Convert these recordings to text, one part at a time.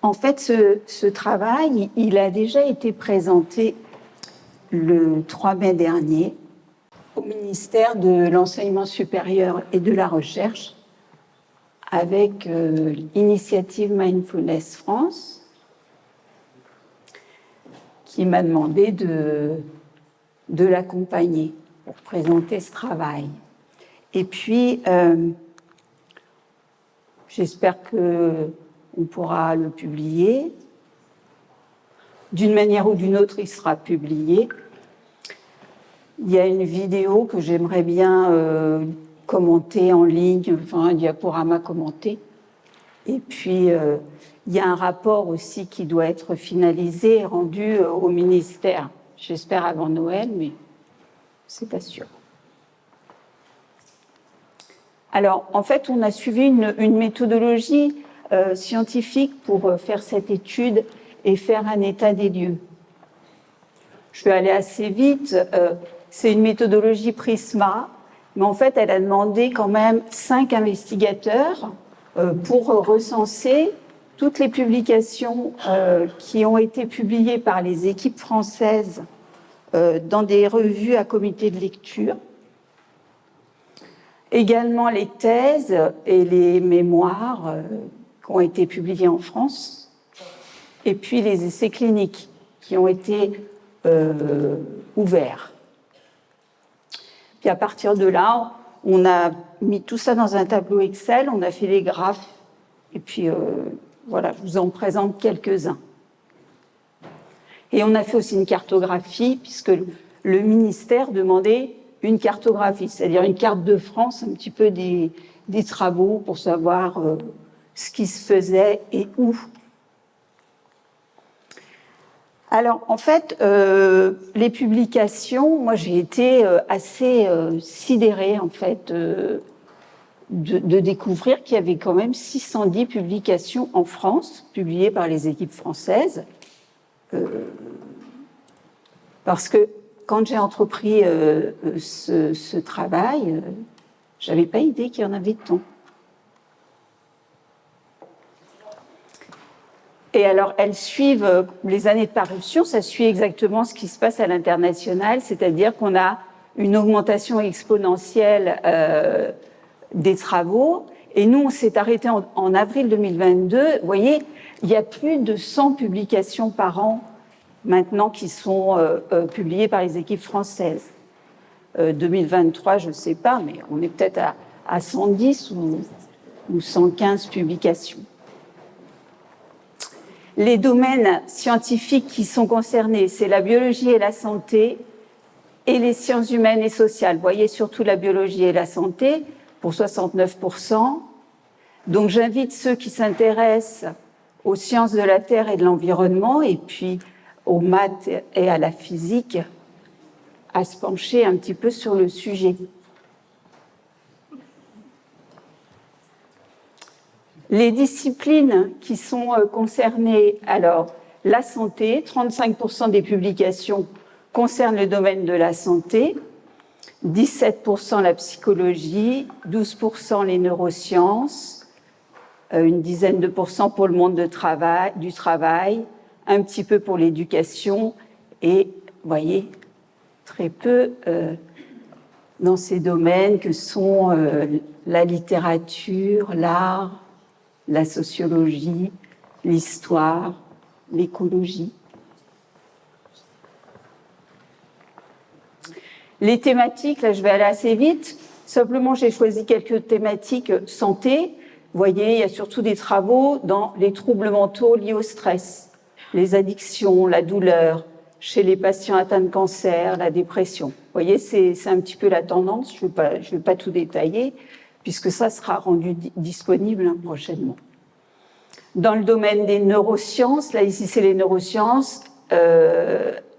En fait, ce travail, il a déjà été présenté le 3 mai dernier au ministère de l'Enseignement supérieur et de la Recherche avec l'initiative Mindfulness France qui m'a demandé de l'accompagner pour présenter ce travail. Et puis, j'espère qu'on pourra le publier. D'une manière ou d'une autre, il sera publié. Il y a une vidéo que j'aimerais bien commenter en ligne, enfin un diaporama commenté. Et puis, il y a un rapport aussi qui doit être finalisé et rendu au ministère. J'espère avant Noël, mais c'est pas sûr. Alors, en fait, on a suivi une méthodologie scientifique pour faire cette étude et faire un état des lieux. Je vais aller assez vite. C'est une méthodologie Prisma, mais en fait, elle a demandé quand même 5 investigateurs pour recenser toutes les publications qui ont été publiées par les équipes françaises dans des revues à comité de lecture. Également les thèses et les mémoires qui ont été publiées en France, et puis les essais cliniques qui ont été ouverts. Puis à partir de là, on a mis tout ça dans un tableau Excel, on a fait les graphes, et puis voilà, je vous en présente quelques-uns. Et on a fait aussi une cartographie, puisque le ministère demandait une cartographie, c'est-à-dire une carte de France, un petit peu des travaux pour savoir ce qui se faisait et où. Alors, en fait, les publications, moi j'ai été assez sidérée, en fait, de découvrir qu'il y avait quand même 610 publications en France, publiées par les équipes françaises. Parce que quand j'ai entrepris ce travail, je n'avais pas idée qu'il y en avait tant. Et alors, elles suivent les années de parution, ça suit exactement ce qui se passe à l'international, c'est-à-dire qu'on a une augmentation exponentielle des travaux. Et nous, on s'est arrêté en avril 2022. Vous voyez, il y a plus de 100 publications par an maintenant qui sont publiées par les équipes françaises. 2023, je ne sais pas, mais on est peut-être à 110 ou 115 publications. Les domaines scientifiques qui sont concernés, c'est la biologie et la santé et les sciences humaines et sociales. Vous voyez, surtout la biologie et la santé, pour 69%. Donc j'invite ceux qui s'intéressent aux sciences de la Terre et de l'environnement, et puis aux maths et à la physique, à se pencher un petit peu sur le sujet. Les disciplines qui sont concernées, alors la santé, 35% des publications concernent le domaine de la santé, 17% la psychologie, 12% les neurosciences, une dizaine de pourcents pour le monde du travail, un petit peu pour l'éducation et, vous voyez, très peu dans ces domaines que sont la littérature, l'art, la sociologie, l'histoire, l'écologie. Les thématiques, là je vais aller assez vite, simplement j'ai choisi quelques thématiques santé. Vous voyez, il y a surtout des travaux dans les troubles mentaux liés au stress, les addictions, la douleur, chez les patients atteints de cancer, la dépression. Vous voyez, c'est un petit peu la tendance, je ne vais pas tout détailler, puisque ça sera rendu disponible prochainement. Dans le domaine des neurosciences, là ici c'est les neurosciences,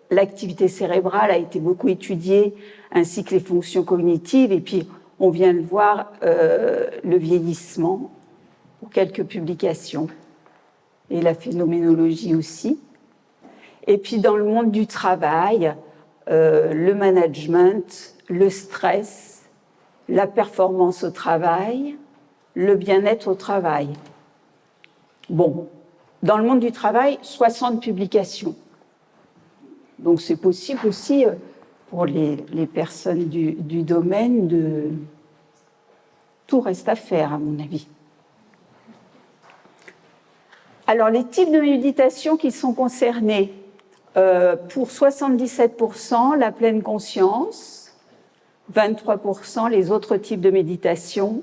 l'activité cérébrale a été beaucoup étudiée, ainsi que les fonctions cognitives, et puis on vient de voir le vieillissement, pour quelques publications, et la phénoménologie aussi. Et puis dans le monde du travail, le management, le stress, la performance au travail, le bien-être au travail. Bon, dans le monde du travail, 60 publications. Donc c'est possible aussi pour les personnes du domaine de... Tout reste à faire, à mon avis. Alors, les types de méditation qui sont concernés, pour 77%, la pleine conscience, 23% les autres types de méditation.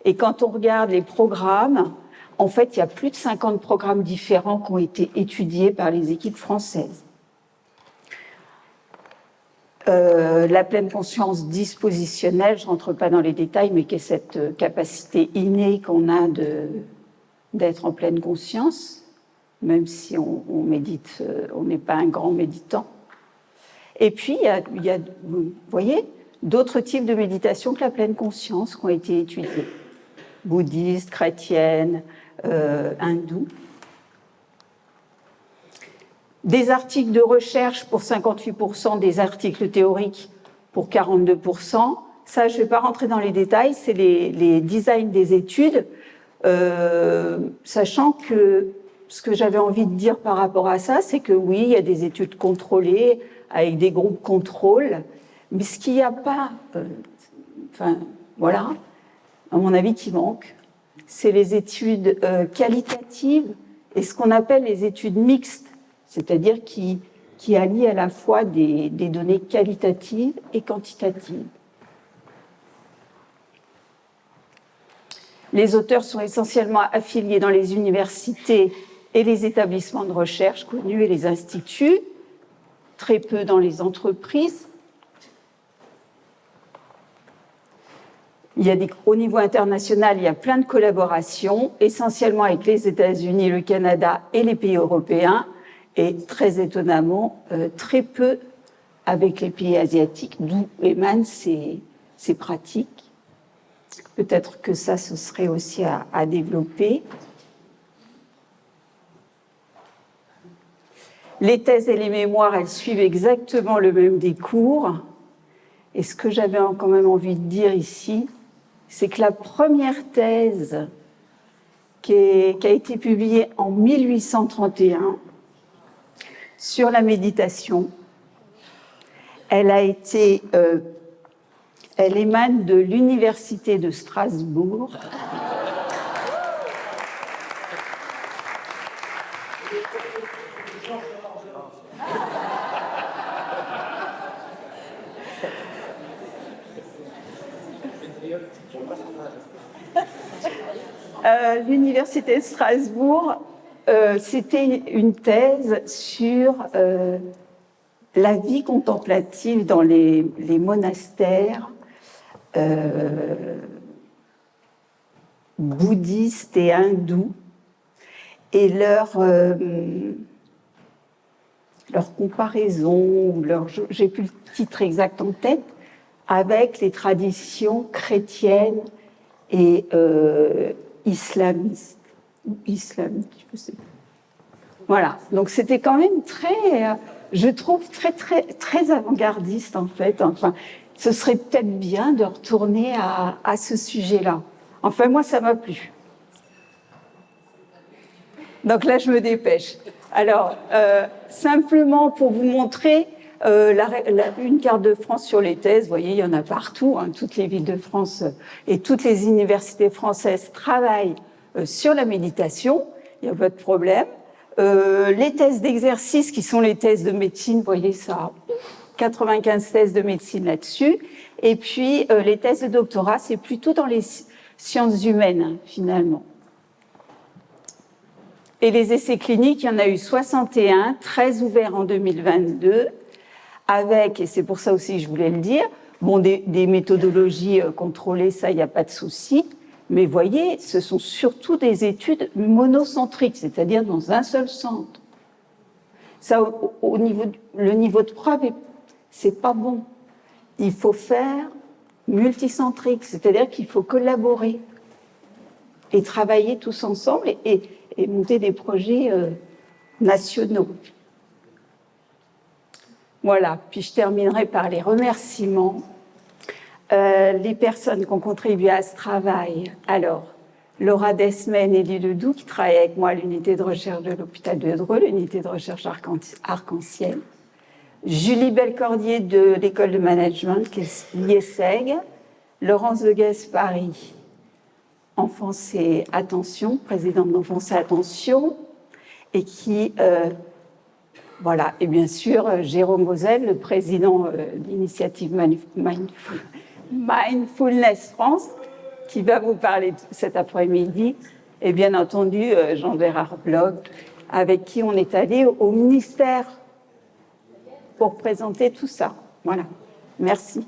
Et quand on regarde les programmes, en fait, il y a plus de 50 programmes différents qui ont été étudiés par les équipes françaises. La pleine conscience dispositionnelle, je ne rentre pas dans les détails, mais qui est cette capacité innée qu'on a d'être en pleine conscience, même si on médite, on n'est pas un grand méditant. Et puis, il y a vous voyez, d'autres types de méditation que la pleine conscience qui ont été étudiés. Bouddhistes, chrétiennes, hindous. Des articles de recherche pour 58%, des articles théoriques pour 42%. Ça, je ne vais pas rentrer dans les détails, c'est les designs des études, sachant que ce que j'avais envie de dire par rapport à ça, c'est que oui, il y a des études contrôlées avec des groupes contrôle, mais ce qu'il n'y a pas, voilà, à mon avis, qui manque, c'est les études qualitatives et ce qu'on appelle les études mixtes, c'est-à-dire qui allient à la fois des données qualitatives et quantitatives. Les auteurs sont essentiellement affiliés dans les universités et les établissements de recherche connus et les instituts, très peu dans les entreprises. Au niveau international, il y a plein de collaborations, essentiellement avec les États-Unis, le Canada et les pays européens, et très étonnamment, très peu avec les pays asiatiques, d'où émanent ces pratiques. Peut-être que ça, ce serait aussi à développer. Les thèses et les mémoires, elles suivent exactement le même décours. Et ce que j'avais quand même envie de dire ici, c'est que la première thèse qui a été publiée en 1831 sur la méditation, elle émane de l'Université de Strasbourg. L'Université de Strasbourg, c'était une thèse sur la vie contemplative dans les monastères bouddhistes et hindous et leur comparaison, j'ai plus le titre exact en tête, avec les traditions chrétiennes et islamistes ou islamiques, je sais pas. Voilà, donc c'était quand même je trouve très avant-gardiste en fait. Enfin, ce serait peut-être bien de retourner à ce sujet-là. Enfin, moi, ça m'a plu. Donc là, je me dépêche. Alors, simplement pour vous montrer une carte de France sur les thèses, vous voyez, il y en a partout, hein, toutes les villes de France et toutes les universités françaises travaillent sur la méditation, il n'y a pas de problème. Les thèses d'exercice, qui sont les thèses de médecine, vous voyez ça, 95 thèses de médecine là-dessus. Et puis, les thèses de doctorat, c'est plutôt dans les sciences humaines, finalement. Et les essais cliniques, il y en a eu 61, 13 ouverts en 2022, avec, et c'est pour ça aussi que je voulais le dire, des méthodologies contrôlées, ça, il n'y a pas de souci. Mais voyez, ce sont surtout des études monocentriques, c'est-à-dire dans un seul centre. Ça, le niveau de preuve, c'est pas bon. Il faut faire multicentrique, c'est-à-dire qu'il faut collaborer et travailler tous ensemble et monter des projets nationaux. Voilà, puis je terminerai par les remerciements. Les personnes qui ont contribué à ce travail. Alors, Laura Desmen et Élie Ledoux, qui travaillent avec moi à l'unité de recherche de l'hôpital de Dreux, l'unité de recherche Arc-en-Ciel. Julie Belcordier de l'école de management, qui est l'IESEG. Laurence de Gaspari, Enfance et Attention, présidente d'Enfance et Attention. Et qui, voilà, et bien sûr, Jérôme Moselle, le président de l'initiative Mindfulness France, qui va vous parler cet après-midi, et bien entendu Jean-Gérard Blog, avec qui on est allé au ministère pour présenter tout ça. Voilà, merci.